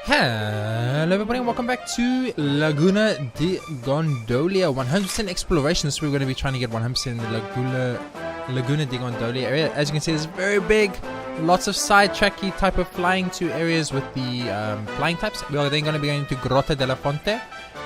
Hello everybody and welcome back to Laguna di Gondolia. 100% exploration. This we're going to be trying to get 100% in the Laguna di Gondolia area. As you can see, it's very big. Lots of side tracky type of flying to areas with the flying types. We are then going to be going to Grotta della Fonte,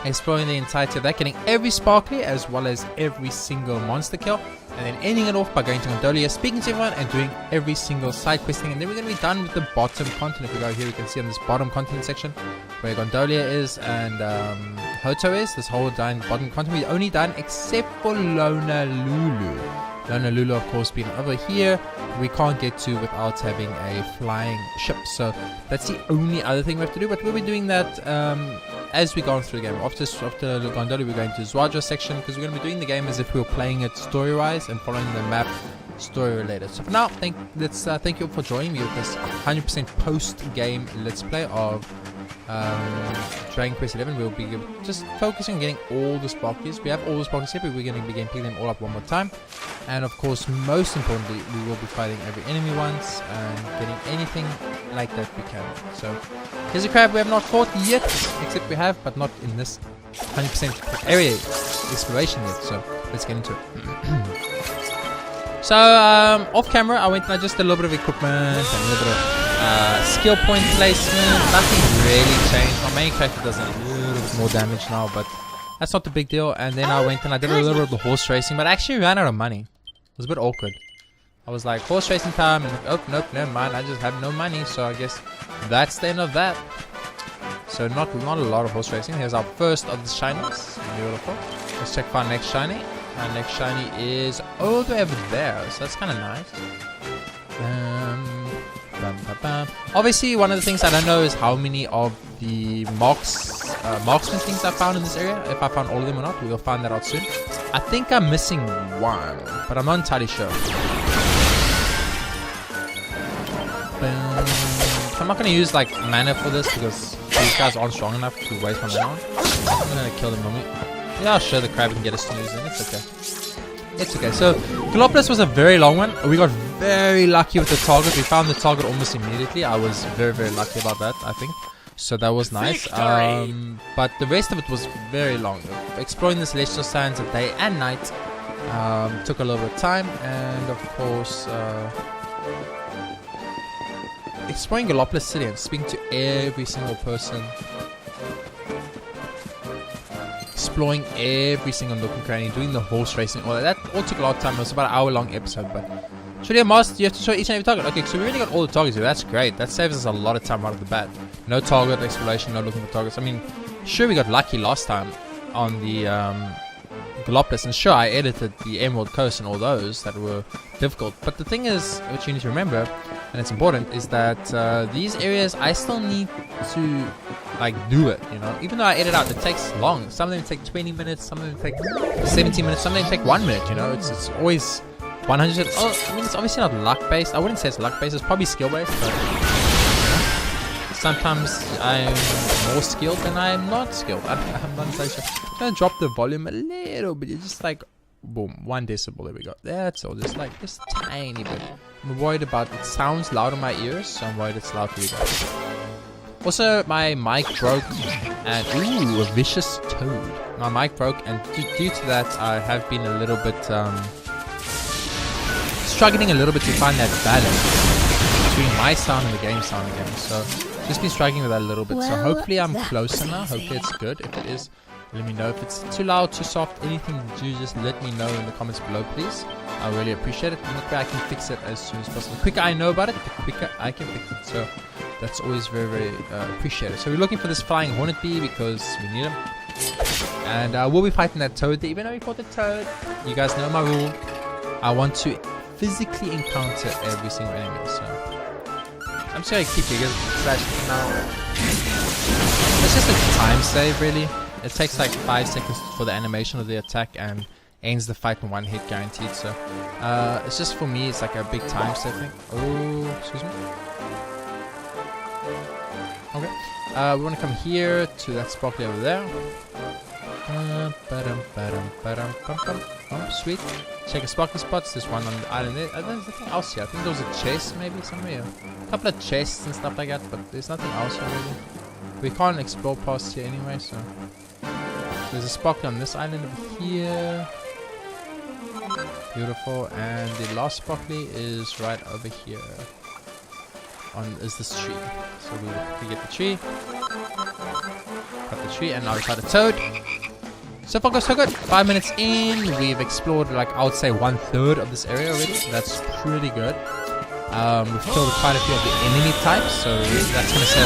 exploring the entirety of that, getting every sparkly as well as every single monster kill, and then ending it off by going to Gondolia, speaking to everyone and doing every single side questing, and then we're going to be done with the bottom continent. If we go here, we can see on this bottom continent section where Gondolia is and Hoto is, this whole bottom continent. We've only done except for Lulu. Lulu, of course, being over here, we can't get to without having a flying ship. So that's the only other thing we have to do. But we'll be doing that as we go on through the game. After Gondolia, we're going to Zwadra section because we're going to be doing the game as if we were playing it story-wise and following the map story-related. So for now, thank you all for joining me with this 100% post-game Let's Play of Dragon Quest XI. We'll be just focusing on getting all the sparkies. We have all the sparkies here, but we're going to begin picking them all up one more time. And of course, most importantly, we will be fighting every enemy once and getting anything like that we can. So here's a crab we have not fought yet, except we have, but not in this 100% area exploration yet. So let's get into it. So off camera, I went and I just did a little bit of equipment and a little bit of skill point placement. Nothing really changed. My main character does a little bit more damage now, but that's not the big deal. And then I went and I did a little bit of the horse racing, but I actually ran out of money. It was a bit awkward. I was like, horse racing time, and oh nope, never mind, I just have no money. So I guess that's the end of that. So not a lot of horse racing. Here's our first of the shinies. Beautiful. Let's check for our next shiny. Our next shiny is over there, so that's kind of nice. Obviously, one of the things I don't know is how many of the marksman things I found in this area. If I found all of them or not, we'll find that out soon. I think I'm missing one, but I'm not entirely sure. I'm not going to use like mana for this because these guys aren't strong enough to waste my mana on. I'm going to kill them normally. Yeah, I'll show the crab and get a snooze in. It's okay. It's okay. So, Galapagos was a very long one. We got very lucky with the target. We found the target almost immediately. I was very, very lucky about that, I think. So that was nice. But the rest of it was very long. Exploring the Celestial Sands of day and night took a little bit of time. And of course, exploring Galapagos City and speaking to every single person. Exploring every single nook and cranny, doing the horse racing, all that all took a lot of time. It was about an hour-long episode, but should you have mastered, you have to show each and every target. Okay, so we really got all the targets here. That's great. That saves us a lot of time right off the bat. No target exploration, no looking for targets. I mean, sure, we got lucky last time on the Galapagos, and sure, I edited the Emerald Coast and all those that were difficult. But the thing is, what you need to remember, and it's important, is that these areas I still need to like do it, you know. Even though I edit out, it takes long. Some of them take 20 minutes, some of them take 17 minutes, some of them take 1 minute, you know. It's always 100. Oh, I mean, it's obviously not luck based. I wouldn't say it's luck based. It's probably skill based. But, you know, sometimes I'm more skilled than I'm not skilled. I'm not entirely sure. I'm gonna drop the volume a little bit. It's just like boom, 1 decibel. There we go. That's all. Just like just tiny bit. I'm worried about it. Sounds loud in my ears, so I'm worried it's loud for you guys. Also, my mic broke, and ooh, a vicious toad. My mic broke, and due to that, I have been a little bit struggling a little bit to find that balance between my sound and the game sound again. So, just been struggling with that a little bit. So, hopefully, I'm closer now. Hopefully, it's good. If it is, let me know. If it's too loud, too soft, anything, you just let me know in the comments below, please. I really appreciate it. And that way I can fix it as soon as possible. The quicker I know about it, the quicker I can fix it. So that's always very, very appreciated. So we're looking for this flying hornet bee because we need him. And we'll be fighting that toad. Even though we fought the toad, you guys know my rule. I want to physically encounter every single enemy. So I'm just going to keep you guys flashing now. It's just a time save, really. It takes like 5 seconds for the animation of the attack and ends the fight in 1 hit guaranteed. So it's just for me, it's like a big time save thing. Oh, excuse me. Okay, we want to come here to that sparkly over there. Oh, sweet. Check the sparkly spots. There's one on the island there. There's nothing else here. I think there was a chest maybe somewhere. A couple of chests and stuff like that, but there's nothing else here really. We can't explore past here anyway, so there's a sparkly on this island over here. Beautiful, and the last sparkly is right over here. Is this tree. So we get the tree. Cut the tree, and now we got a toad. So far so good. 5 minutes in, we've explored like I would say 1/3 of this area already. That's pretty good. We've killed quite a few of the enemy types, so that's gonna say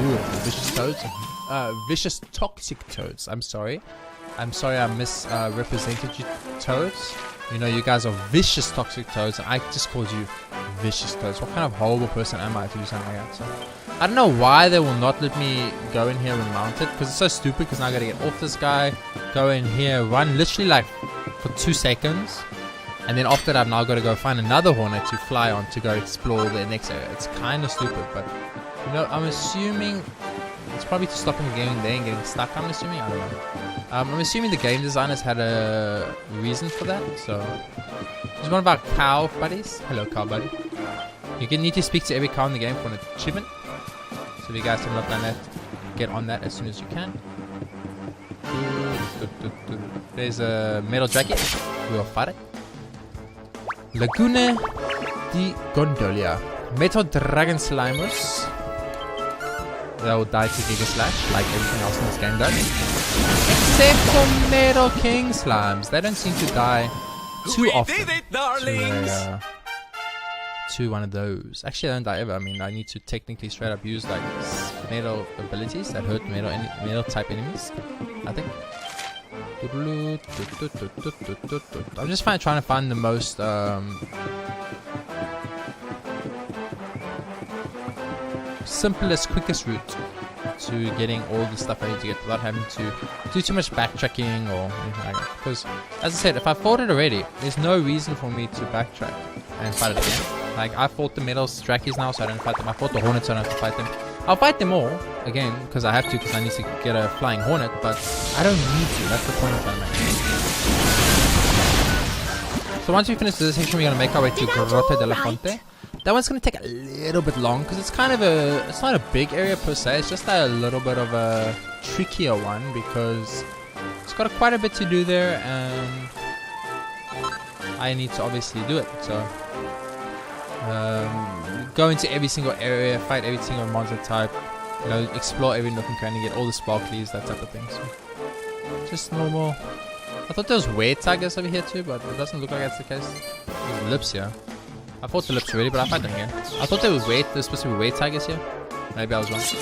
ooh, vicious toads. Vicious toxic toads. I'm sorry I misrepresented you toads. You know, you guys are vicious toxic toads, and I just called you vicious toads. What kind of horrible person am I to do something like that? So I don't know why they will not let me go in here and mount it, because it's so stupid, because now I gotta get off this guy, go in here, run literally like for 2 seconds, and then after that I've now got to go find another hornet to fly on to go explore the next area. It's kind of stupid, but you know, I'm assuming it's probably to stop him getting there and getting stuck. I'm assuming, I don't know. I'm assuming the game designers had a reason for that. So there's one of our cow buddies. Hello, cow buddy. You need to speak to every cow in the game for an achievement. So if you guys have not done that, get on that as soon as you can. There's a metal jacket. We'll fight it. Laguna di Gondolia. Metal dragon slimers. They will die to Giga Slash, like everything else in this game does. Except for Metal King Slimes. They don't seem to die too often to one of those. Actually, I don't die ever. I mean, I need to technically straight up use like metal abilities that hurt metal type enemies, I think. I'm just trying to find the most simplest, quickest route to getting all the stuff I need to get without having to do too much backtracking or anything like that. Because, as I said, if I fought it already, there's no reason for me to backtrack and fight it again. Like, I fought the metal strackies now, so I don't fight them. I fought the hornets, so I don't have to fight them. I'll fight them all again because I have to, because I need to get a flying hornet, but I don't need to. That's the point I'm trying to make. So once we finish this section, we're going to make our way to Grotto della Fonte. That one's going to take a little bit long because it's kind of it's not a big area per se, it's just a little bit of a trickier one because it's got quite a bit to do there and I need to obviously do it. So go into every single area, fight every single monster type, you know, explore every nook and cranny, get all the sparklies, that type of thing. So just normal. I thought there was weird tigers over here too, but it doesn't look like that's the case. There's lips here. I fought the lips already, but I fight them again. I thought there was there's supposed to be weird tigers here. Maybe I was wrong. So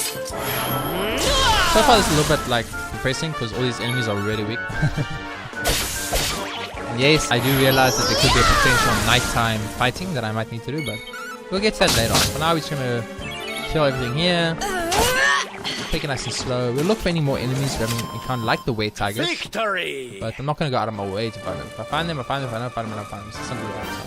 far it's a little bit like depressing because all these enemies are really weak. Yes, I do realize that there could be a potential nighttime fighting that I might need to do, but we'll get to that later on. For now, we're just gonna kill everything here. Take it nice and slow. We'll look for any more enemies we haven't encountered, like the weird tigers. Victory! But I'm not gonna go out of my way to find them. If I find them, I find them. If I don't find them, I don't find them. It's simple as that.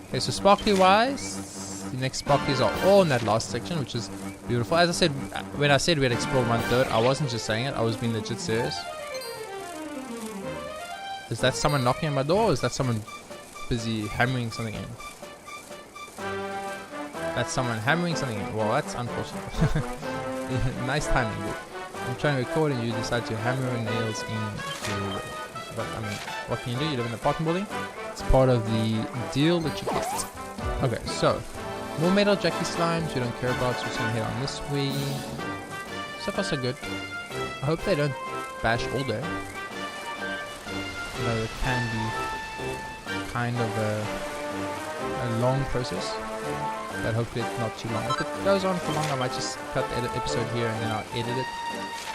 Okay, so sparkly wise, the next sparklies are all in that last section, which is beautiful. As I said, when I said we had explored 1/3, I wasn't just saying it, I was being legit serious. Is that someone knocking on my door, or is that someone busy hammering something in? That's someone hammering something in. Well, that's unfortunate. Nice timing, dude. I'm trying to record and you decide to hammer nails into. But I mean, what can you do? You live in an apartment building. It's part of the deal that you get. Okay, so more metal jacky slimes we don't care about, so we're just gonna head on this way. So far so good. I hope they don't bash all day. You know, it can be kind of a long process, but hopefully it's not too long. If it goes on for long, I might just cut the episode here and then I'll edit it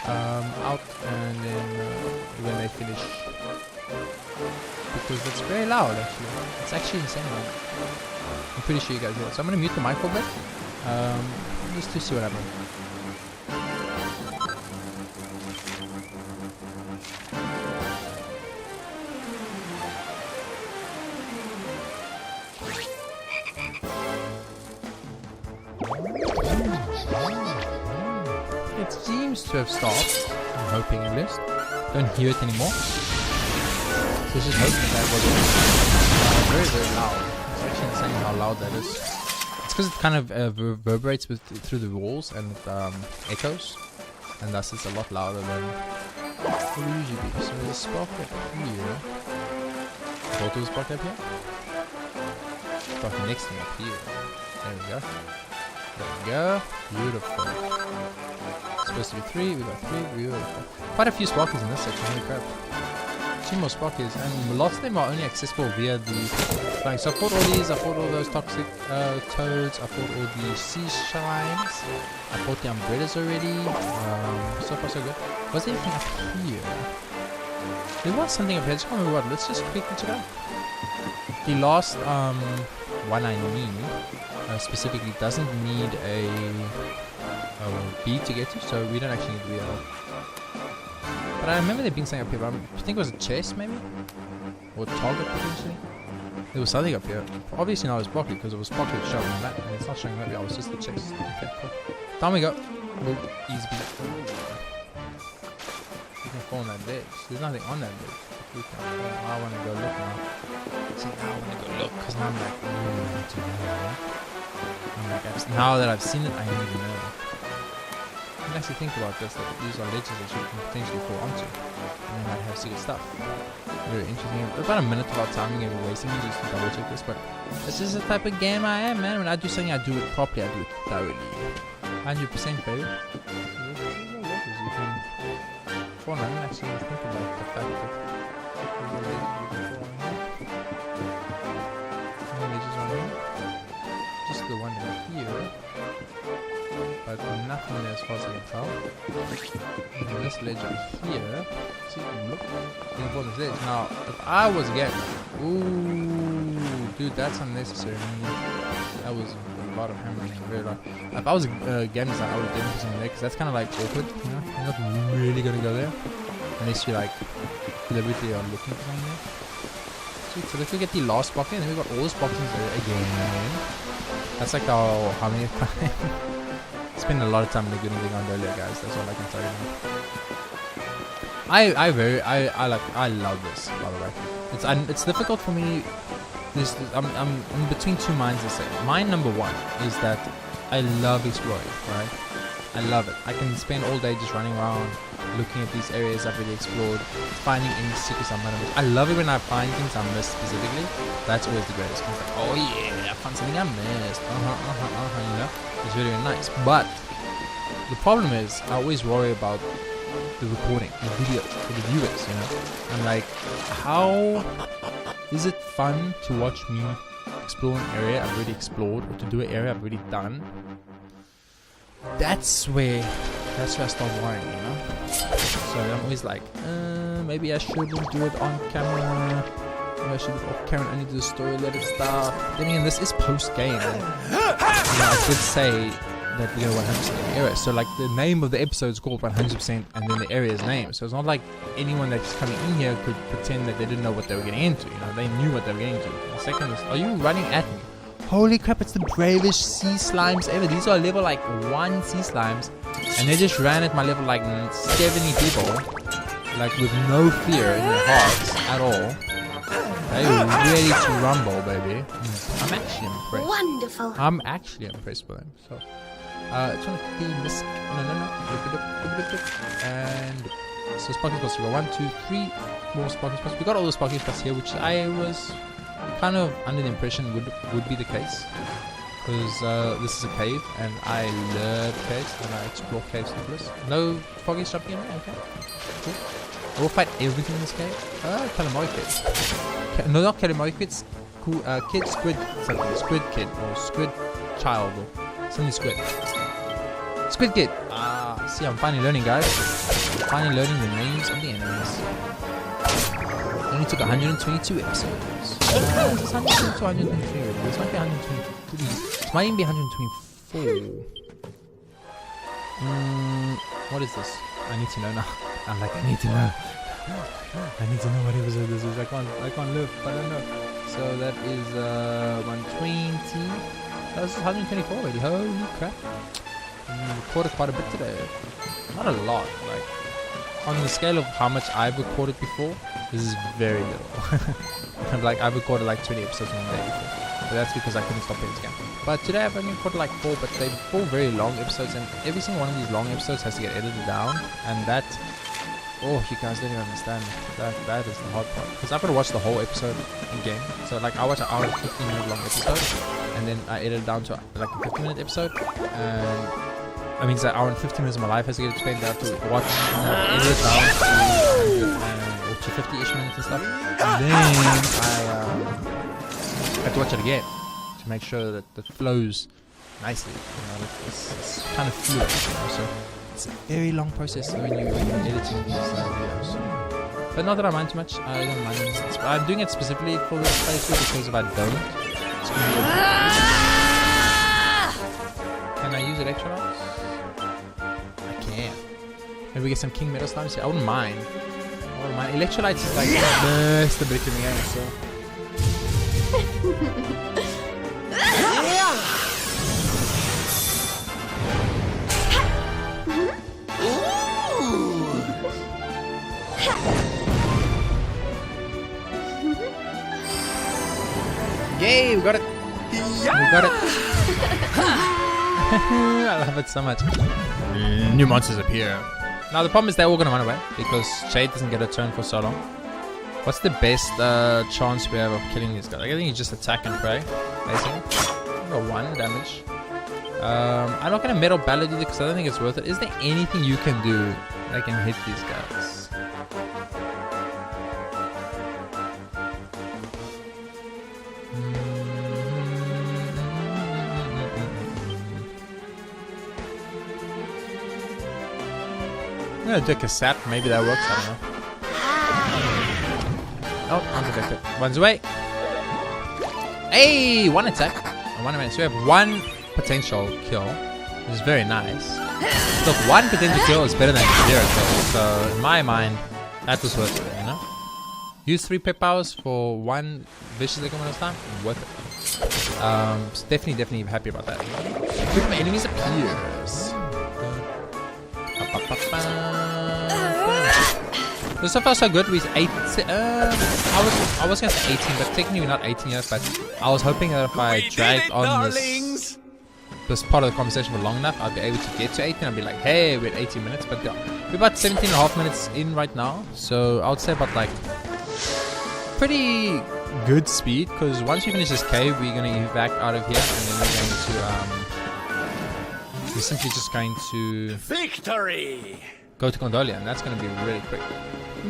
out and then when they finish, because it's very loud actually. It's actually insane loud. I'm pretty sure you guys hear it. So I'm gonna mute the mic for a bit, just to see what happens. It seems to have stopped. I'm hoping at least. Don't hear it anymore. So just hoping that wasn't very, very loud. It's actually insane how loud that is. It's because it kind of reverberates through the walls and it echoes, and thus it's a lot louder than it would usually be. So there's a spark up here. Thought there was a spark up here? Spark next to me up here. There we go. There we go. Beautiful. It's supposed to be 3, we got 3, beautiful. Quite a few sparkles in this section, holy crap. 2 more sparkles, and lots of them are only accessible via the flying. So I fought all these, I fought all those toxic toads, I fought all the sea slimes, I fought the umbrellas already. So far so good. Was there anything up here? There was something up here, I just can't remember what. Let's just quickly check it out. The last one I need specifically doesn't need a bead to get to, so we don't actually need to be able. But I remember there being something up here, but I think it was a chest maybe? Or a target potentially? There was something up here. Obviously not it was Broccoli because it was Broccoli showing that. And it's not showing that, it was just the chest. Okay, cool. Down we go. We'll easy beat. You can fall on that ledge. There's nothing on that ledge. I want to go look now. See, now I want to go look because now I'm like, I need to know. I'm like, now that I've seen it, I need to know. You can actually think about this, that these are ledges that you can potentially fall onto, and they might have secret stuff. Very interesting. About a minute of our time and wasting me just to double check this, but this is the type of game I am, man. When I do something, I do it properly, I do it thoroughly. 100%, baby. You can fall on. I didn't actually think about the fact that ledges on here. Just the one right here. But nothing there as far as I can tell. And this ledge right here. See, look. You can fall this ledge. Now, if I was a gamer, ooh, dude, that's unnecessary. That was a lot of hammering and very lot. If I was a game designer, I would have done something there because that's kind of like awkward. You know, you're not really gonna go there unless you like deliberately are looking for something there. Sweet. So let's go get the last bucket, and then we got all the buckets there again. That's like our how many times? Spend a lot of time in LAGUNA DI GONDOLIA, guys. That's all I can tell you now. I love this, by the way. It's difficult for me. I'm in between two minds. To say mind number one is that I love exploring, right? I love it. I can spend all day just running around, looking at these areas I've really explored, finding any secrets I might have missed. I love it when I find things I missed specifically. That's always the greatest. It's like, oh yeah, I found something I missed. You know, it's really, really nice. But the problem is, I always worry about the recording, the video, for the viewers. You know, I'm like, how is it fun to watch me explore an area I've already explored, or to do an area I've already done? That's where I start worrying, you know. So I'm always like, maybe I shouldn't do it on camera. Maybe I should do it off camera. I need to do story-related stuff. Then again, this is post-game. You know, I did say that we go 100% in the area. So like the name of the episode is called 100%, and then the area's name. So it's not like anyone that's coming in here could pretend that they didn't know what they were getting into. You know, they knew what they were getting into. The second is, are you running at me? Holy crap, it's the bravest sea slimes ever. These are level like 1 sea slimes, and they just ran at my level like 70 people, like with no fear in their hearts at all. They're ready to rumble, baby. I'm actually impressed. Wonderful. I'm actually impressed with them. So, trying to clean this. And so sparkling spots. We got 1, 2, 3 more sparkling spots. We got all the sparkling spots here, which I was kind of under the impression would be the case, because this is a cave and I love caves and I explore caves to this. No foggies jumping in there. Okay, cool. I will fight everything in this cave. Calamari kid. No, not calamari kids. Cool. Kid squid. Something. Squid kid or squid child or something. Squid kid. See, I'm finally learning, guys. I'm finally learning the names of the enemies. It only took 122 episodes. It's 122, 123. This might be 123. This might even be 124. What is this? I need to know now. I'm like, I need to know. I need to know what episode this is. I can't live, but I don't know. So that is 120. That was 124 already. Holy crap. Recorded quite a bit today. Not a lot. Like, on the scale of how much I've recorded before, this is very little. Like, I've recorded like 20 episodes in a day before. But that's because I couldn't stop playing this game. But today I've only put like 4, but they're 4 very long episodes, and every single one of these long episodes has to get edited down, and that, oh, you guys don't even understand. That is the hard part, because I've got to watch the whole episode again. So like I watch an hour and 15-minute long episode, and then I edit it down to like a 50-minute episode, and I mean, it's an hour and 15 minutes of my life has to get explained down to watch, edit it down to 50-ish minutes and stuff, and then I have to watch it again to make sure that it flows nicely. You know, it's kind of fluid. You know, so it's a very long process when you're editing these videos. But not that I mind too much. I don't mind. I'm doing it specifically for this playthrough because if I don't, it's going to be Can I use electrolytes? I can. Maybe we get some king metal slimes here. I wouldn't mind. Electrolytes is like the best ability in the game, so. Yay, we got it! We got it! I love it so much. New monsters appear. Now the problem is they're all gonna run away because Jade doesn't get a turn for so long. What's the best chance we have of killing these guys? I think you just attack and pray, basically. Got 1 damage. I'm not gonna metal ballad either because I don't think it's worth it. Is there anything you can do that can hit these guys? I'm gonna take a sap, maybe that works, I don't know. Oh, one's affected. One's away. Hey, 1 attack. 1 minute. So we have 1 potential kill, which is very nice. Look, 1 potential kill is better than 0 kills. So in my mind, that was worth it, you know? Use 3 pep powers for 1 vicious element of time. Worth it. So definitely happy about that. Group of enemies appears. So far so good. We 8. I was gonna say 18, but technically we're not 18 yet. But I was hoping that if I dragged on this part of the conversation for long enough, I'd be able to get to 18. I'd be like, hey, we're at 18 minutes. But yeah, we're about 17.5 minutes in right now. So I would say about like pretty good speed. Because once we finish this cave, we're gonna evac out of here, and then we're going to we're simply just going to victory. Go to Gondolia, and that's going to be really quick.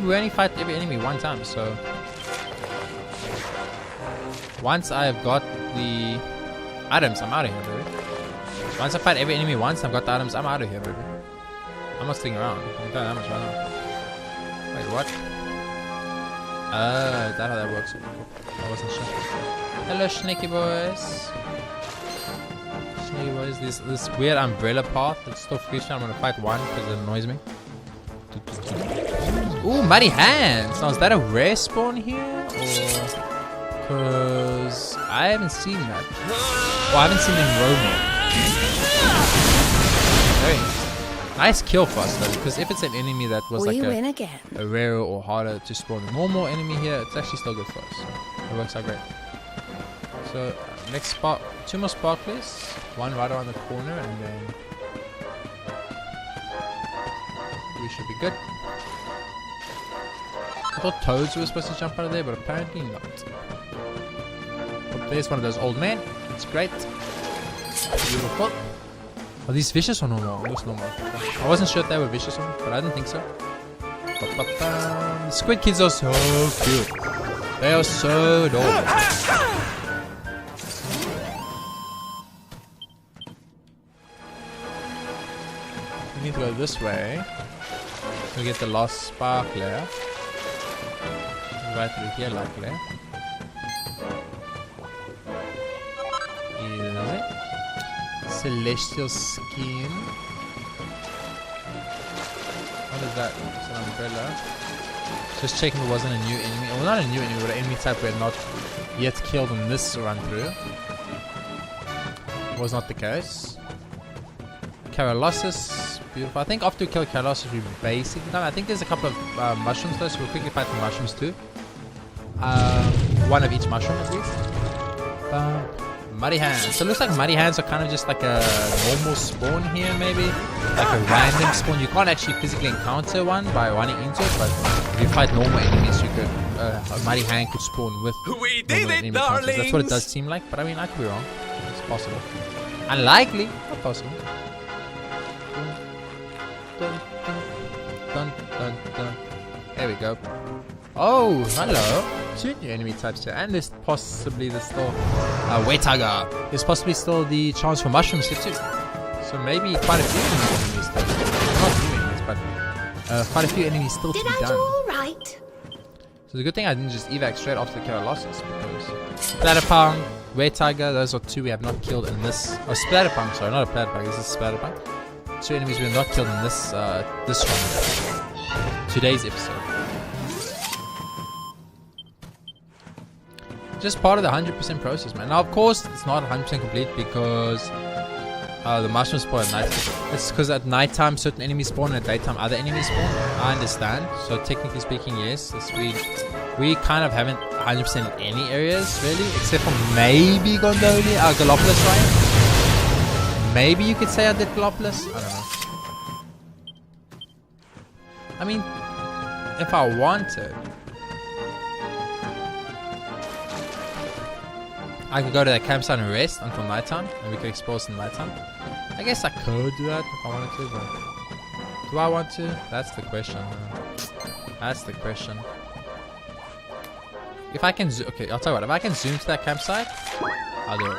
We only fight every enemy 1 time, so once I've got the items, I'm out of here, baby. Once I fight every enemy once, I've got the items, I'm out of here, baby. I'm not sticking around. I'm not that much right now. Wait, what? Is that how that works? I wasn't sure. Hello, snaky boys. Snaky boys, this weird umbrella path. It's still free. I'm gonna fight 1 because it annoys me. Ooh, muddy hands. Now, is that a rare spawn here? Or because I haven't seen that. Well, I haven't seen them roaming. Very nice kill for us though, because if it's an enemy that was like a rare or harder to spawn a normal enemy here, it's actually still good for us. So it works out great. So next spot, 2 more sparklers, 1 right around the corner, and then we should be good. I thought toads were supposed to jump out of there, but apparently not. Oh, there's one of those old men. It's great. Beautiful. Are these vicious or normal? It looks normal. I wasn't sure if they were vicious or not, but I didn't think so. The squid kids are so cute. They are so adorable. We need to go this way. We get the last sparkler. Right through here, likely. Easy. Celestial skin. What is that? It's an umbrella. Just checking if it wasn't a new enemy. Well, not a new enemy, but an enemy type we had not yet killed in this run through. Was not the case. Carolossus. Beautiful. I think after we kill Carolossus, we basically done. I think there's a couple of mushrooms though, so we'll quickly fight the mushrooms too. 1 of each mushroom at least. Muddy hands. So it looks like muddy hands are kind of just like a normal spawn here, maybe like a random spawn. You can't actually physically encounter one by running into it, but if you fight normal enemies, you could a muddy hand could spawn with We did it, darlings. That's what it does seem like, but I mean, I could be wrong. It's possible. Unlikely, not possible. Dun, dun, dun, dun. There we go. Oh, hello. 2 new enemy types here, and there's possibly still Wetaga. There's possibly still the chance for mushrooms here too. So maybe quite a few enemies still. Not new enemies, but quite a few enemies still to be done. All right. So the good thing I didn't just evac straight after the Colossus, because Splatterpunk, Wetaga, those are 2 we have not killed in this. Oh, Splatterpunk, sorry, not a Splatterpunk. This is Splatterpunk. 2 enemies we have not killed in this this round. Today's episode. Just part of the 100% process, man. Now, of course, it's not 100% complete because the mushrooms spawn at night. It's because at nighttime certain enemies spawn, and at daytime other enemies spawn. I understand. So technically speaking, yes, we kind of haven't 100% in any areas really, except for maybe Gallopolis, right? Maybe you could say I did Gallopolis. I don't know. I mean, if I wanted, I could go to that campsite and rest until nighttime, and we could explore in nighttime. I guess I could do that if I wanted to, but do I want to? That's the question. That's the question. If I can zoom, okay, I'll tell you what. If I can zoom to that campsite, I'll do it.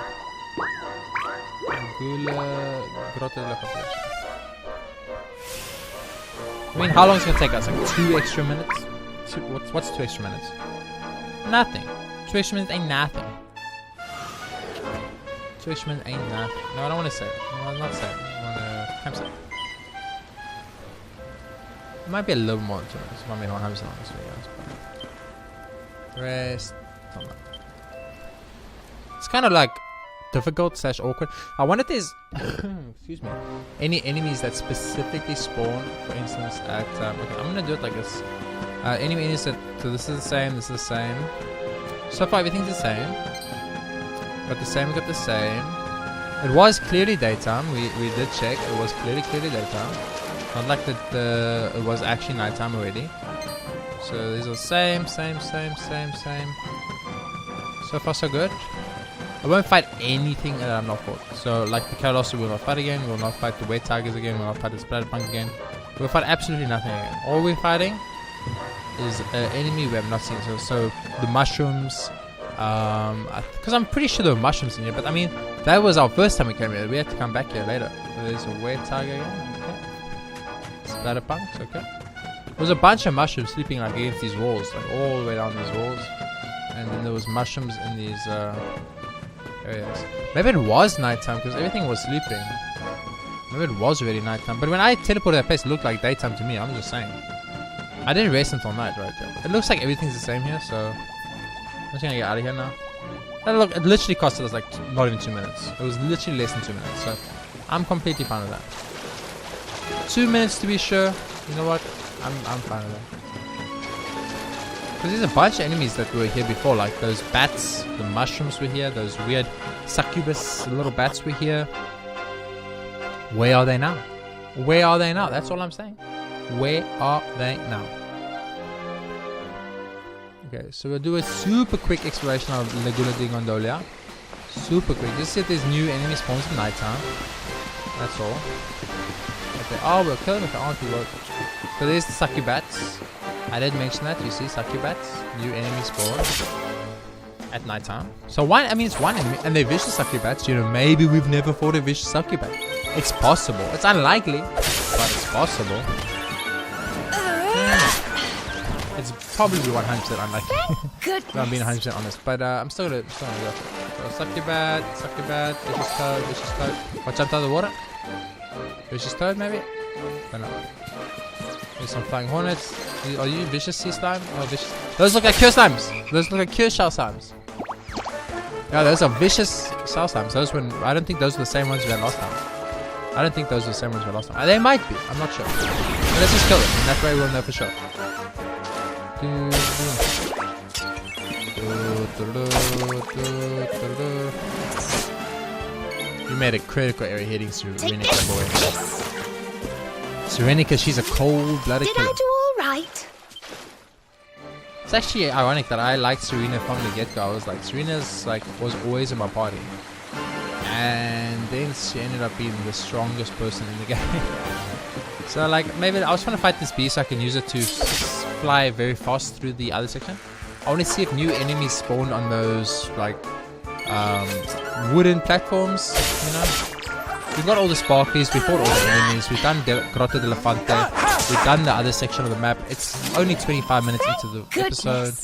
I mean, how long is it gonna take us? Like 2 extra minutes? What's 2 extra minutes? Nothing. 2 extra minutes ain't nothing. 2 extra minutes ain't nothing. No, I don't want to say it. No, I'm not saying it. I want to campsite. It might be a little more than 2 minutes. It might be 100% on this video. Rest. It's kind of like difficult / awkward. I wonder if there's excuse me, any enemies that specifically spawn, for instance, at okay, I'm gonna do it like this. Any enemies that, so this is the same, this is the same. So far everything's the same. Got the same, we got the same. It was clearly daytime. We did check. It was clearly daytime. Not like that it was actually nighttime already. So these are same. So far so good. I won't fight anything that I'm not fought. So like the Colossus we will not fight again. We will not fight the Wet Tigers again. We will not fight the Splatterpunk again. We will fight absolutely nothing again. All we're fighting is an enemy we have not seen. So the mushrooms. Because I'm pretty sure there were mushrooms in here, but I mean, that was our first time we came here. We had to come back here later. So there's a Wet Tiger again. Okay. Splatterpunks, okay. There was a bunch of mushrooms sleeping like against these walls, like all the way down these walls. And then there was mushrooms in these areas. Maybe it was nighttime because everything was sleeping. Maybe it was already nighttime. But when I teleported that place, it looked like daytime to me. I'm just saying. I didn't rest until night right there. It looks like everything's the same here, so I'm just gonna get out of here now. And look, it literally costed us like not even 2 minutes. It was literally less than 2 minutes, so I'm completely fine with that. 2 minutes to be sure. You know what? I'm fine with that. Because there's a bunch of enemies that were here before, like those bats, the mushrooms were here, those weird succubus little bats were here. Where are they now? Where are they now? That's all I'm saying. Where are they now? Okay, so we'll do a super quick exploration of Laguna di Gondolia. Super quick. Just see if there's new enemy spawns at nighttime. That's all. Okay, oh, we'll kill them if they aren't, we won't. So there's the succubats. I did mention that, you see, succubats, new enemy spawn at nighttime. So one, I mean, it's one enemy, and they're vicious succubats. You know, maybe we've never fought a vicious succubat. It's possible. It's unlikely, but it's possible. It's probably 100% unlikely. If I'm being 100% honest, but I'm still gonna go for it. So succubat, vicious toad. What jumped out of the water? Vicious toad, maybe? I don't know. There's some flying hornets. Are you vicious sea slime? Oh, vicious. Those look like cure slimes. Those look like cure shell slimes. Yeah, those are vicious shell slimes. Those when I don't think those are the same ones we had last time. I don't think those are the same ones we had last time. They might be. I'm not sure. But let's just kill them, and that way we'll know for sure. You made a critical error hitting Serenica, boy. Serenica, she's a cold-blooded killer. Did I do all right? It's actually ironic that I liked Serena from the get-go. I was like, Serena's like was always in my party, and then she ended up being the strongest person in the game. So like maybe I was trying to fight this beast so I can use it to fly very fast through the other section. I want to see if new enemies spawned on those like wooden platforms, you know. We've got all the sparklies, we fought all the enemies, we've done Grotto dell'Elefante, we've done the other section of the map. It's only 25 minutes into the episode.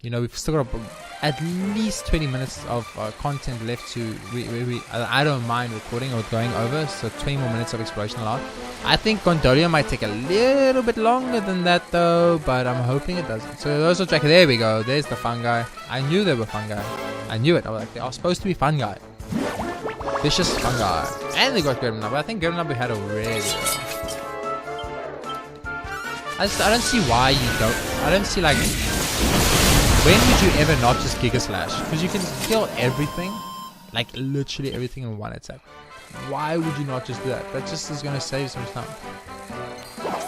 You know, we've still got at least 20 minutes of content left to... I don't mind recording or going over, so 20 more minutes of exploration allowed. I think Gondolia might take a little bit longer than that though, but I'm hoping it doesn't. So those are track. There we go, there's the fungi. I knew they were fungi. I knew it. I was like, they are supposed to be fungi. Vicious fungi. And they got Gremlin, but I think Gremlin we had already. I don't see why you don't. I don't see like... When would you ever not just Giga Slash? Because you can kill everything. Like literally everything in one attack. Why would you not just do that? That just is going to save some time.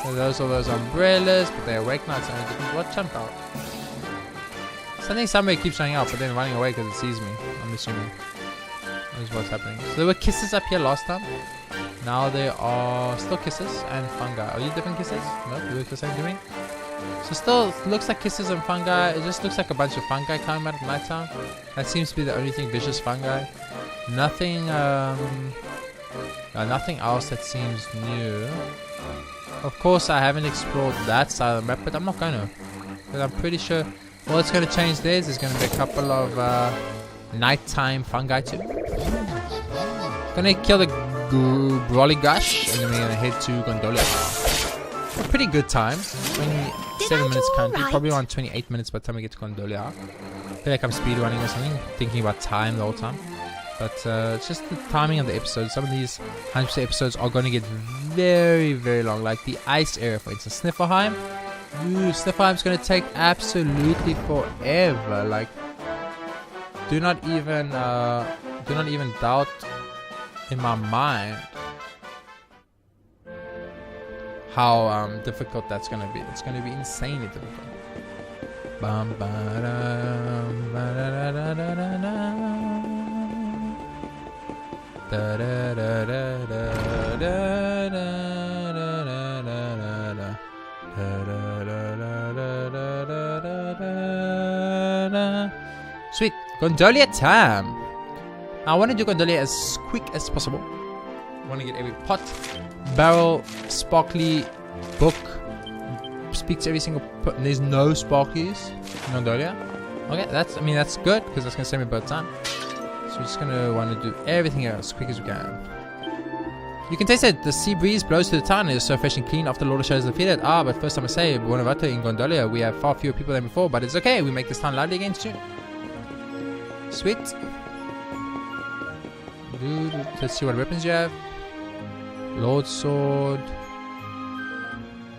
So those are those umbrellas, but they're awake now. So what jumped out? Something somewhere keeps showing up, but then running away because it sees me. I'm assuming. That is what's happening. So there were kisses up here last time. Now there are still kisses and fungi. Are you different kisses? No, you look the same to me. So still looks like kisses and fungi. It just looks like a bunch of fungi coming out at night time. That seems to be the only thing. Vicious fungi. Nothing. Nothing else that seems new. Of course, I haven't explored that side of the map, but I'm not gonna. Because I'm pretty sure all it's gonna change there is there's gonna be a couple of nighttime fungi too. Gonna kill the Broligash, and then we're gonna head to Gondolia. A pretty good time. 27 minutes currently, probably around 28 minutes by the time we get to Gondolia. I feel like I'm speedrunning or something, thinking about time the whole time. But it's just the timing of the episodes. Some of these 100% episodes are going to get very, very long. Like the ice area, for instance. Sniffelheim. Sniffelheim's going to take absolutely forever. Like, do not even doubt in my mind how difficult that's going to be. It's going to be insanely difficult. Bum, ba-dum, ba-da-da-da-da-da. Da da da da da da da da. Sweet, Gondolia time. I want to do Gondolia as quick as possible. I want to get every pot, barrel, sparkly, book. Speak to every single. There's no sparklies in Gondolia. Okay, that's good because that's gonna save me both time. So we're just gonna want to do everything else as quick as we can. You can taste it. The sea breeze blows through the town. It is so fresh and clean after Lord of Shadows is defeated. But first time I say, Buonavato in Gondolia, we have far fewer people than before, but it's okay. We make this town lively again soon. Sweet. Let's see what weapons you have. Lord Sword.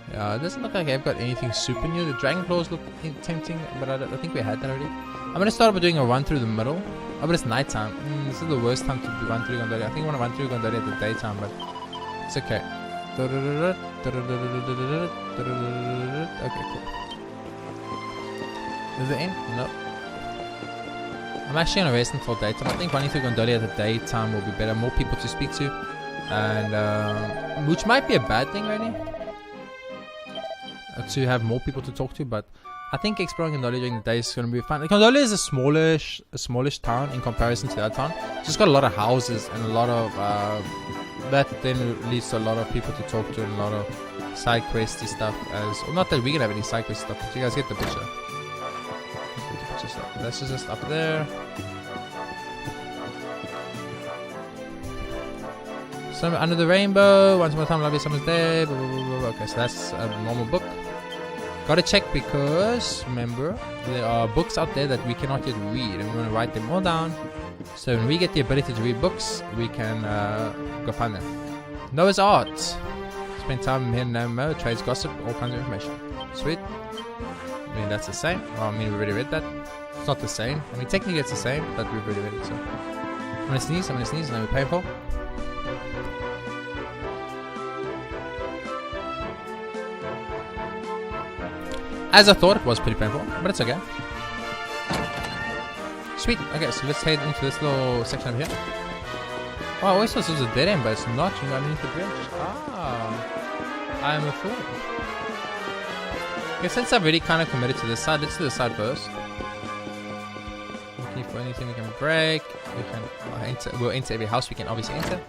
It doesn't look like I've got anything super new. The Dragon Claws look tempting, but I think we had that already. I'm gonna start by doing a run through the middle. Oh, but it's nighttime. This is the worst time to run through Gondolia. I think I want to run through Gondolia at the daytime, but it's okay. Okay, cool. Is it in? No. I'm actually gonna rest until daytime. I think running through Gondolia at the daytime will be better. More people to speak to, and which might be a bad thing, really. To have more people to talk to, but I think exploring Gondolia during the day is going to be fun. Like, Gondolia is a smallish town in comparison to that town. It's just got a lot of houses and a lot of that then leads to a lot of people to talk to and a lot of side questy stuff. Not that we can have any side quest stuff, but you guys get the picture. That's just up there. Summer under the rainbow. Once more time, lovely summer's day. Blah, blah, blah, blah. Okay, so that's a normal book. Gotta check because, remember, there are books out there that we cannot yet read, and we want to write them all down. So when we get the ability to read books, we can go find them. Noah's Art. Spend time here in Nemo, trades gossip, all kinds of information. Sweet. I mean, that's the same. Well, I mean, we already read that. It's not the same. I mean, technically it's the same, but we've already read it, so. I'm gonna sneeze, and it's gonna be painful. As I thought, it was pretty painful, but it's okay. Sweet. Okay, so let's head into this little section over here. Oh, I always thought this was a dead end, but it's not. You know, underneath the bridge. Ah, I'm a fool. Okay, since I've already kind of committed to this side, let's do the side first. Looking for anything we can break. We can enter. We'll enter every house we can obviously enter.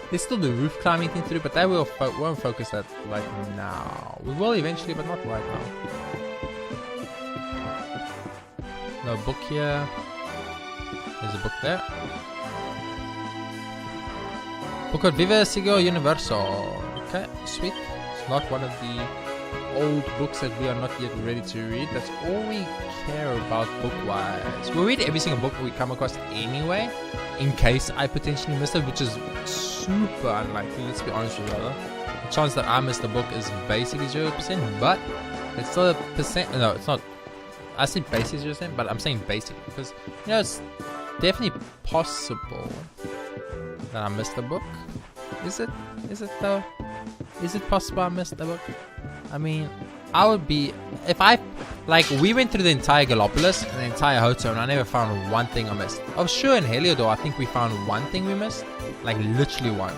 There's still the roof climbing thing to do, but that won't focus that right now. We will eventually, but not right now. No book here. There's a book there. Book of Viva Sigo Universo. Okay, sweet. It's not one of the old books that we are not yet ready to read. That's all we care about book-wise. We'll read every single book we come across anyway, in case I potentially missed it, which is super unlikely, let's be honest with you. The chance that I missed the book is basically 0%, but it's still a percent. No, it's not. I say basically 0%, but I'm saying basic because, you know, it's definitely possible that I missed the book. Is it though? Is it possible I missed the book? I mean, I would be, if I, like, we went through the entire Gallopolis and the entire hotel and I never found one thing I missed. I was sure in Heliodor I think we found one thing we missed, like literally one.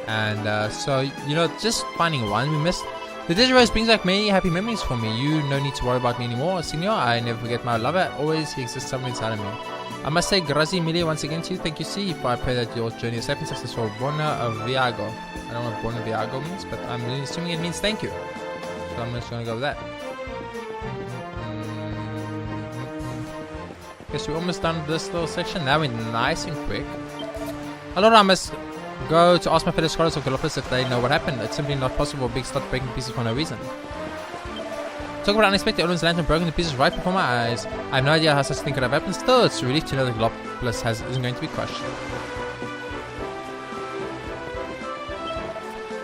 And so, you know, just finding one we missed. The Digirose brings back many happy memories for me. You no need to worry about me anymore, Signor. I never forget my lover. Always he exists somewhere inside of me. I must say grazie mille once again to you. Thank you, C. If I pray that your journey is safe and successful. Buona Viago. I don't know what Buona Viago means, but I'm assuming it means thank you. So I'm just gonna go with that. Okay, so we're almost done with this little section. Now we're nice and quick. Allora, I must go to ask my fellow scholars of Gallopolis if they know what happened. It's simply not possible. Big start breaking pieces for no reason. Talk about unexpected. Odin's lantern broken to pieces right before my eyes. I have no idea how such a thing could have happened. Still, it's a relief to know that Gallopolis isn't going to be crushed.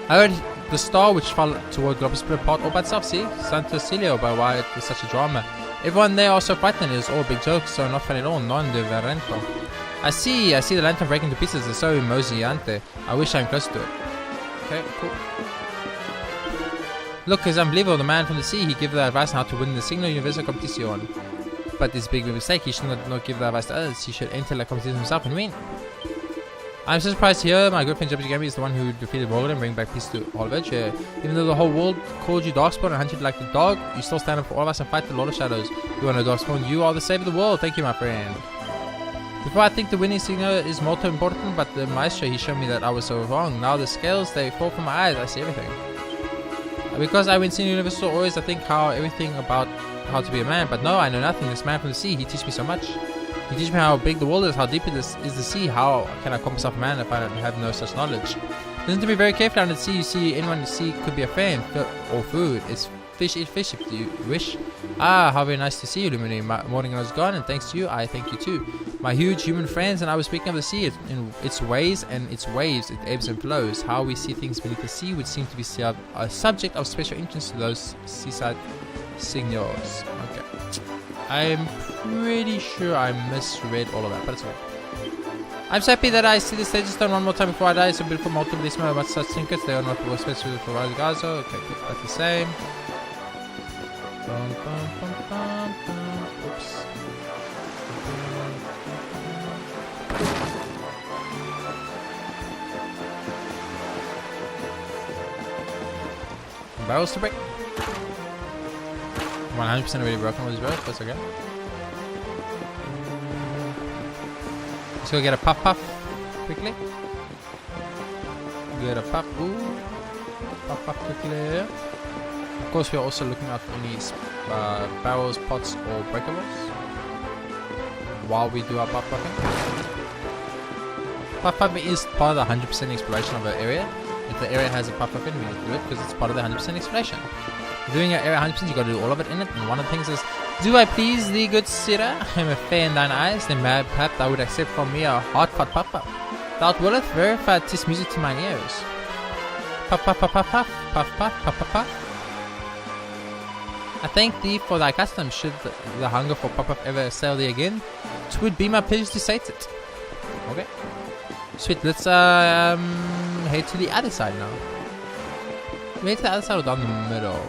I heard the star which fell toward Gallopolis split apart all by itself. See? Santo Celio, by why it was such a drama. Everyone there are so frightened. It is all a big joke, so not funny at all. Non divertento. I see the lantern breaking to pieces. It's so emoziante. I wish I'm close to it. Okay, cool. Look, it's unbelievable. The man from the sea, he gave the advice on how to win the Signo Universo Competition. But this big mistake. He should not give the advice to others. He should enter the competition himself and win. I'm so surprised to hear my good friend JRPGaming is the one who defeated Morgan and bring back peace to all of it. Yeah. Even though the whole world called you Darkspawn and hunted you like the dog, you still stand up for all of us and fight the Lord of Shadows. You are no Darkspawn. You are the savior of the world. Thank you, my friend. Before I think the winning signal is more important, but the maestro, he showed me that I was so wrong. Now the scales, they fall from my eyes. I see everything. Because I went to Universal, always I think everything about how to be a man, but no, I know nothing. This man from the sea, he teaches me so much. He teaches me how big the world is, how deep it is the sea. How can I call myself a man if I have no such knowledge? Listen to me very carefully. Under the sea, you see anyone you see could be a friend or food. It's fish eat fish if you wish. Ah, how very nice to see you, Lumine. My morning was gone, and thanks to you, I thank you too. My huge human friends, and I was speaking of the sea, in its ways and its waves, it ebbs and flows. How we see things beneath the sea would seem to be a subject of special interest to those seaside signors. Okay. I'm pretty sure I misread all of that, but it's okay. I'm so happy that I see the stages done one more time before I die. So beautiful multiple smell much such thinkers. They are not more special for Ragazo. Okay, that's the same. Oops. Barrels to break. 100% already broken with these barrels, that's okay. Let's go get a puff quickly. Get a puff. Ooh. Puff quickly. Of course, we are also looking out for any barrels, pots, or breakables while we do our puffing. Puffing is part of the 100% exploration of the area. If the area has a puffing, we need to do it because it's part of the 100% exploration. Doing an area 100%, you got to do all of it in it. And one of the things is, do I please thee, good Sira? I am a fair in thine eyes. Then perhaps thou would accept from me a hard pot puff. Thou willeth verify tis music to mine ears. Puff. I thank thee for thy custom. Should the hunger for pop-up ever assail thee again, 'twould be my pleasure to sate it. Okay. Sweet, let's head to the other side now. We head to the other side or down the middle?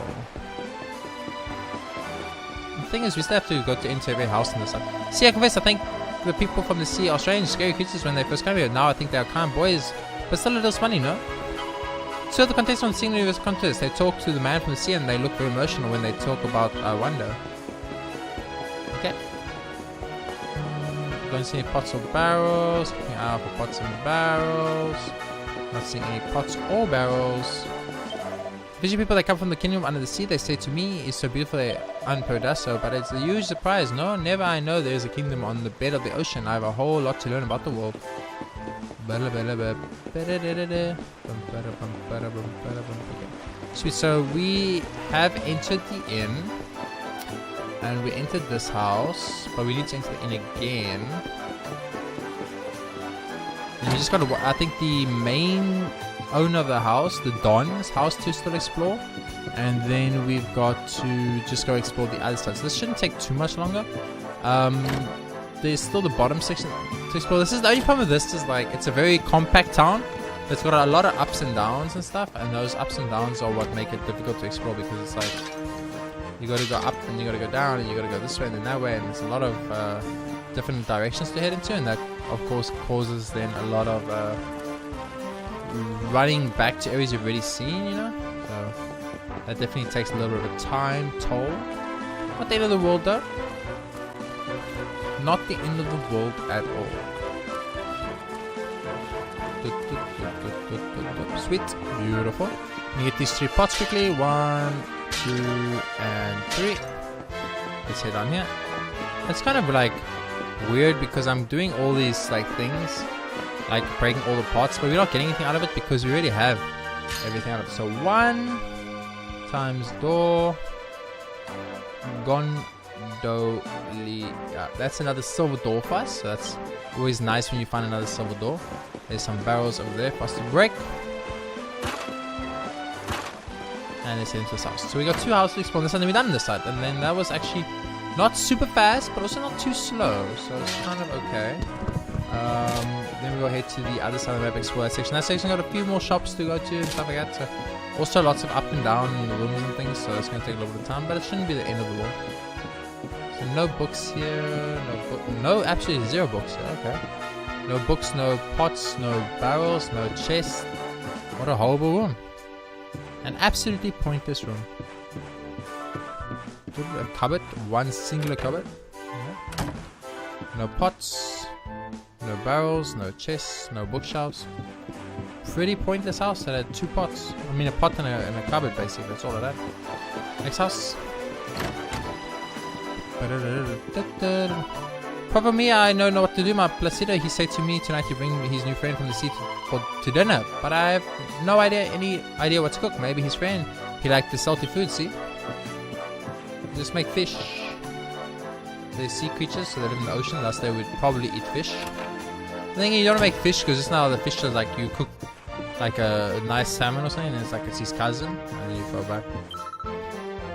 The thing is, we still have to go to enter every house in the side. See, I confess, I think the people from the sea are strange, scary creatures when they first come here. Now I think they are kind boys, but still a little funny, no? So the contestants on Scenery Vs Contest, they talk to the man from the sea and they look very emotional when they talk about wonder. Okay. Don't see any pots or barrels. Looking out for pots and barrels. Not seeing any pots or barrels. Fishy people that come from the kingdom under the sea, they say to me, it's so beautiful they unperdasso, but it's a huge surprise. No, never I know there is a kingdom on the bed of the ocean. I have a whole lot to learn about the world. Sweet, so we have entered the inn. And we entered this house, but we need to enter the inn again. And we just gotta, I think the main owner of the house, the Don's house, to still explore. And then we've got to just go explore the other side. So this shouldn't take too much longer. There's still the bottom section to explore. This is the only problem with this is like, it's a very compact town. It's got a lot of ups and downs and stuff. And those ups and downs are what make it difficult to explore because it's like, you gotta go up and you gotta go down and you gotta go this way and then that way, and there's a lot of different directions to head into, and that of course causes then a lot of running back to areas you've already seen, you know. So that definitely takes a little bit of a time toll. Not the end of the world though. Not the end of the world at all. Sweet, beautiful. You get these 3 pots quickly. 1, 2, and 3. Let's head on here. It's kind of like weird because I'm doing all these like things, like breaking all the pots, but we're not getting anything out of it because we already have everything out of it. So 1 times door Gondolia. That's another silver door for us. So that's always nice when you find another silver door. There's some barrels over there for us to break. And let's head into this house. So we got 2 houses to explore this and then we're done this side. And then that was actually not super fast, but also not too slow. So it's kind of okay. Then we go head to the other side of the map, explore that section. That section got a few more shops to go to and stuff like that. So also lots of up and down in the rooms and things. So it's going to take a little bit of time, but it shouldn't be the end of the world. So no books here. No, actually 0 books here. Okay. No books, no pots, no barrels, no chests. What a horrible room. An absolutely pointless room. A cupboard, 1 singular cupboard. Yeah. No pots, no barrels, no chests, no bookshelves. Pretty pointless house that had 2 pots. I mean a pot and a cupboard basically, that's all of that. Next house. Proper me, I don't know what to do. My Placido, he said to me tonight to bring his new friend from the sea to dinner. But I have no idea, any idea what to cook. Maybe his friend, he liked the salty food, see? Just make fish. They're sea creatures, so they live in the ocean, thus they would probably eat fish. The thing is, you don't want to make fish, because just now the fish is like, you cook like a nice salmon or something, and it's like it's his cousin, and then you throw it back.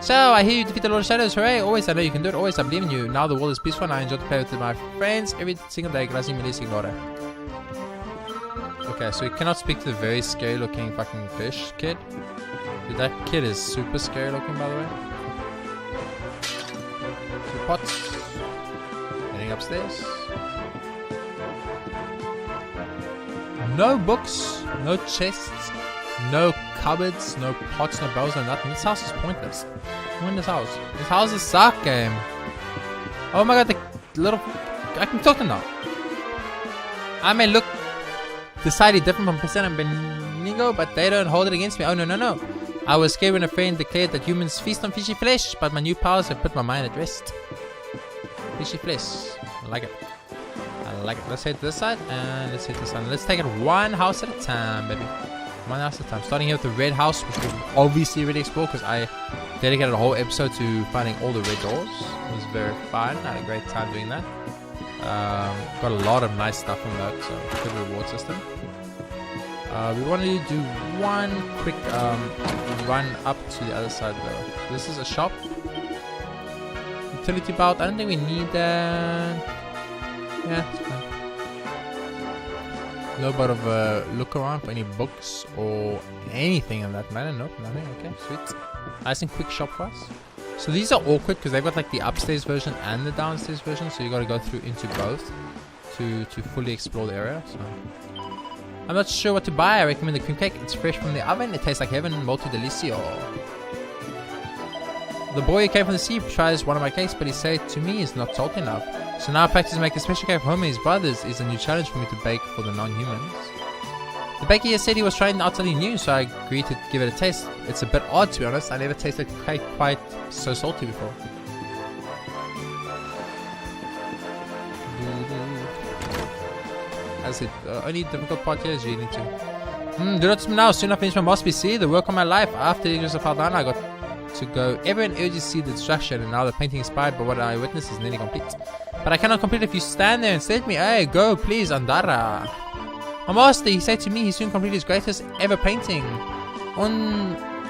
So, I hear you defeat the Lord of Shadows, hooray! Always, I know you can do it, always, I believe in you. Now the world is peaceful, and I enjoy to play with my friends every single day. Grazie mille, signore. Okay, so you cannot speak to the very scary looking fucking fish kid. Dude, that kid is super scary looking, by the way. 2 pots. Heading upstairs. No books, no chests, no cupboards, no pots, no barrels, no nothing. This house is pointless. Who in this house? This house is suck game. Oh my god, the little... I can talk to now. I may look decidedly different from Present and Benigno, but they don't hold it against me. Oh no, no, no. I was scared when a friend declared that humans feast on fishy flesh, but my new powers have put my mind at rest. Fishy flesh. I like it. I like it. Let's head to this side and let's head to this side. Let's take it 1 house at a time, baby. 1 house at a time. Starting here with the red house, which we've obviously already explored because I dedicated a whole episode to finding all the red doors. It was very fun. I had a great time doing that. Got a lot of nice stuff from that, so good reward system. We wanted to do 1 quick run up to the other side though. So this is a shop. utility belt. I don't think we need that. Yeah, it's fine. A little bit of a look around for any books or anything in that matter. Nope, nothing. Okay, sweet. Nice and quick shop for us. So these are awkward because they've got like the upstairs version and the downstairs version. So you got to go through into both to fully explore the area. So I'm not sure what to buy. I recommend the cream cake. It's fresh from the oven. It tastes like heaven. Molto delicioso. The boy who came from the sea tries one of my cakes, but he said to me it's not salty enough. So now I practice making a special cake for him and his brothers is a new challenge for me to bake for the non-humans. The baker here said he was trying out something new, so I agreed to give it a taste. It's a bit odd, to be honest. I never tasted cake quite so salty before. As it only difficult part here is reading too. Do not now. Soon I finish my master PC. The work of my life. After the English fell down, I got to go. Everyone urges to see the destruction, and now the painting inspired by what I witnessed is nearly complete. But I cannot complete if you stand there and say to me, "Hey, go, please, Andara." My master, he said to me, he soon completed his greatest ever painting.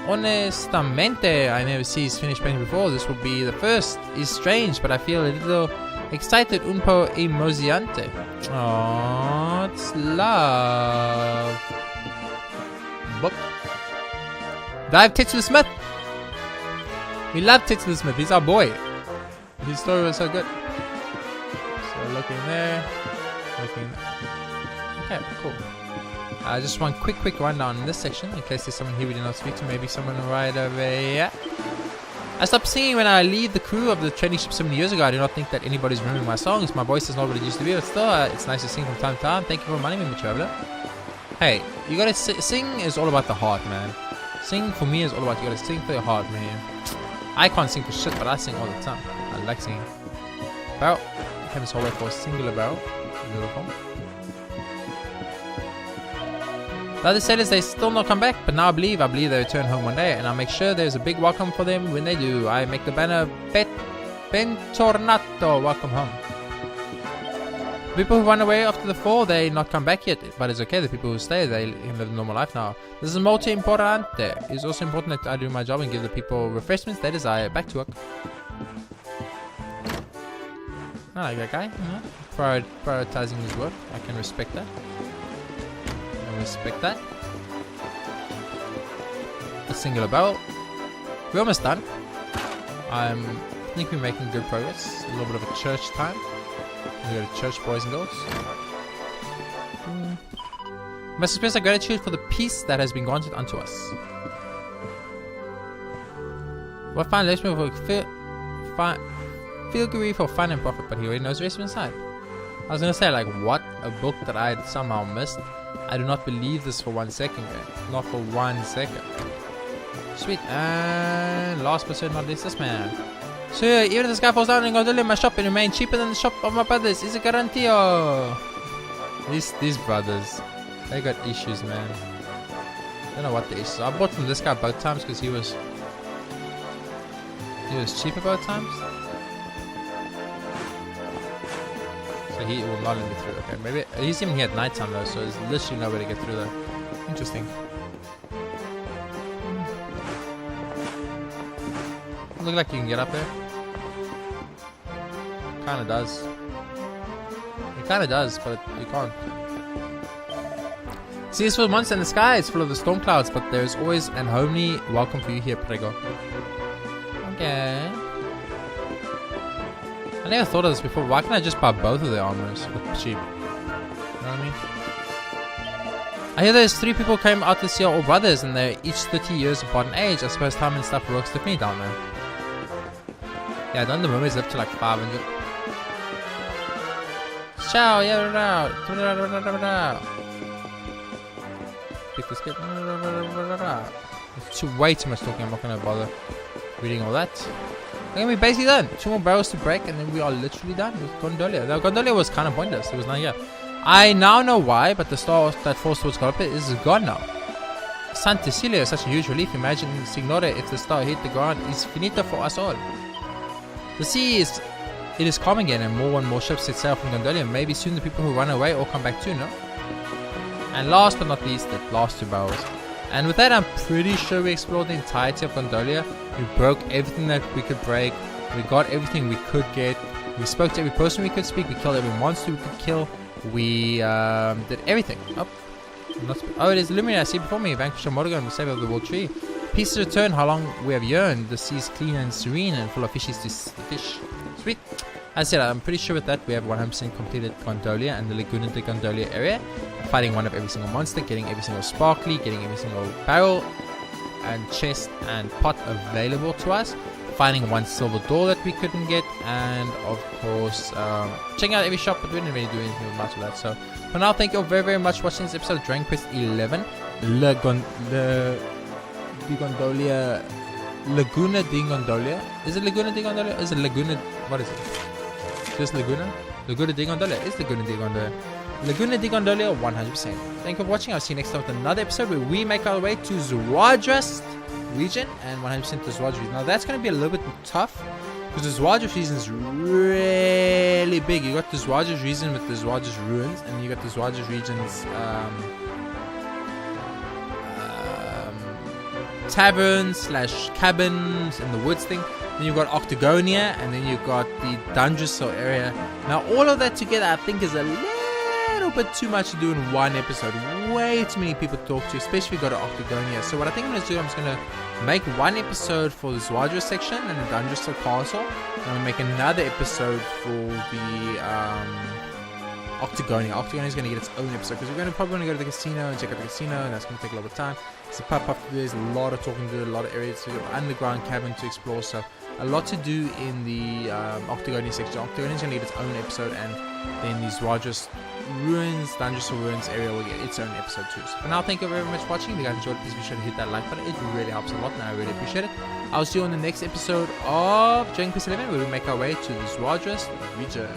Honestamente, I never see his finished painting before. This will be the first. It's strange, but I feel a little excited, un po' emoziante. Oh, it's love. Book. Dive Tits with Smith. We love Tits with Smith. He's our boy. His story was so good. So looking there, looking. Okay, cool. Just one quick rundown in this section in case there's someone here we did not speak to. Maybe someone right over here. I stopped singing when I leave the crew of the training ship so many years ago. I do not think that anybody's remembering my songs. My voice is not what it used to be, but still, it's nice to sing from time to time. Thank you for reminding me, my traveler. Hey, you gotta sing is all about the heart, man. Sing for me is all about you gotta sing for your heart, man. I can't sing for shit, but I sing all the time. I like singing. Barrel. I came this whole way for a singular barrel. Beautiful. The other sailors, they still not come back, but now I believe they return home one day, and I'll make sure there's a big welcome for them when they do. I make the banner Bentornato, welcome home. People who run away after the fall, they not come back yet, but it's okay. The people who stay, they can live a normal life now. This is molto importante. It's also important that I do my job and give the people refreshments they desire. Back to work. I like that guy. Prioritizing his work. I can respect that. Respect that. A singular barrel. We're almost done. I think we're making good progress. A little bit of a church time. We go to church, boys and girls. We must express our gratitude for the peace that has been granted unto us. What fine left me for filigree for fun and profit, but he already knows the rest inside. I was gonna say, like, what? A book that I had somehow missed. I do not believe this for 1 second, man. Not for 1 second. Sweet. And last but certainly not least, this man. So even if this guy falls down in Gondolia, my shop will remain cheaper than the shop of my brothers. Is a garantio. These brothers, they got issues, man. I don't know what the issues are. I bought from this guy both times because he was cheaper both times. So he will not let me through. Okay, maybe he's even here at night time though, so there's literally no way to get through there. Interesting. Look like you can get up there. Kinda does. It kinda does, but you can't. See, it's full of months in the sky. It's full of the storm clouds, but there's always an homely welcome for you here, Prego. Okay. I never thought of this before. Why can't I just buy both of their armors with cheap? You know what I mean? I hear there's 3 people came out this year, all brothers, and they're each 30 years apart in age. I suppose time and stuff works differently down there. Yeah, don't the mermaids live to like 500? Ciao, yeah, pick this kid. It's way too much talking. I'm not gonna bother reading all that. Okay, we're basically done. 2 more barrels to break, and then we are literally done with Gondolia. Now, Gondolia was kind of pointless. There was nothing here. I now know why, but the star that falls towards Galopet is gone now. San Cecilia is such a huge relief. Imagine, Signore, if the star hit the ground, it's finito for us all. The sea is calm again, and more ships set sail from Gondolia. Maybe soon the people who run away all come back too, no? And last but not least, the last 2 barrels. And with that, I'm pretty sure we explored the entirety of Gondolia. We broke everything that we could break. We got everything we could get. We spoke to every person we could speak. We killed every monster we could kill. We did everything. Oh, it is Luminary. I see before me. Vanquish a Morrigan. We save over the world tree. Peace return. How long we have yearned. The sea is clean and serene and full of fishies to fish. Sweet. As I said, I'm pretty sure with that we have 100% completed Gondolia and the Laguna di Gondolia area. Fighting one of every single monster, getting every single sparkly, getting every single barrel and chest and pot available to us. Finding one silver door that we couldn't get, and of course checking out every shop, but we didn't really do anything much of that. So for now, thank you all very much for watching this episode of Dragon Quest 11 Laguna di Gondolia. Is it Laguna di Gondolia? Is it Laguna? What is it? Just Laguna? Laguna di Gondolia. It's Laguna di Gondolia. Laguna di Gondolia 100%. Thank you for watching. I'll see you next time with another episode where we make our way to Zwadra's region and 100% to Zwadra's region. Now that's going to be a little bit tough because the Zwadra's region is really big. You got the Zwadra's region with the Zwadra's ruins, and you got the Zwadra's region's taverns slash cabins in the woods thing. Then you've got Octagonia, and then you've got the Dungeon area. Now all of that together I think is a little bit too much to do in one episode. Way too many people to talk to, especially if you go to Octagonia. So what I think I'm going to do, I'm just going to make one episode for the Zwadra section and the Dungeon Castle. And I'm going to make another episode for the Octagonia. Octagonia is going to get its own episode because we're probably going to go to the casino and check out the casino, and that's going to take a lot of time. It's a pop-up. There's a lot of talking to do, a lot of areas to do, underground cabin to explore. So a lot to do in the Octagonia section. Octagonia is going to get its own episode, and then the Zwadra's ruins, Dungeon Ruins area will get its own episode too. So for now, thank you very much for watching. If you guys enjoyed, please be sure to hit that like button. It really helps a lot, and I really appreciate it. I'll see you on the next episode of Dragon Quest 11, where we make our way to the Zwadra's region.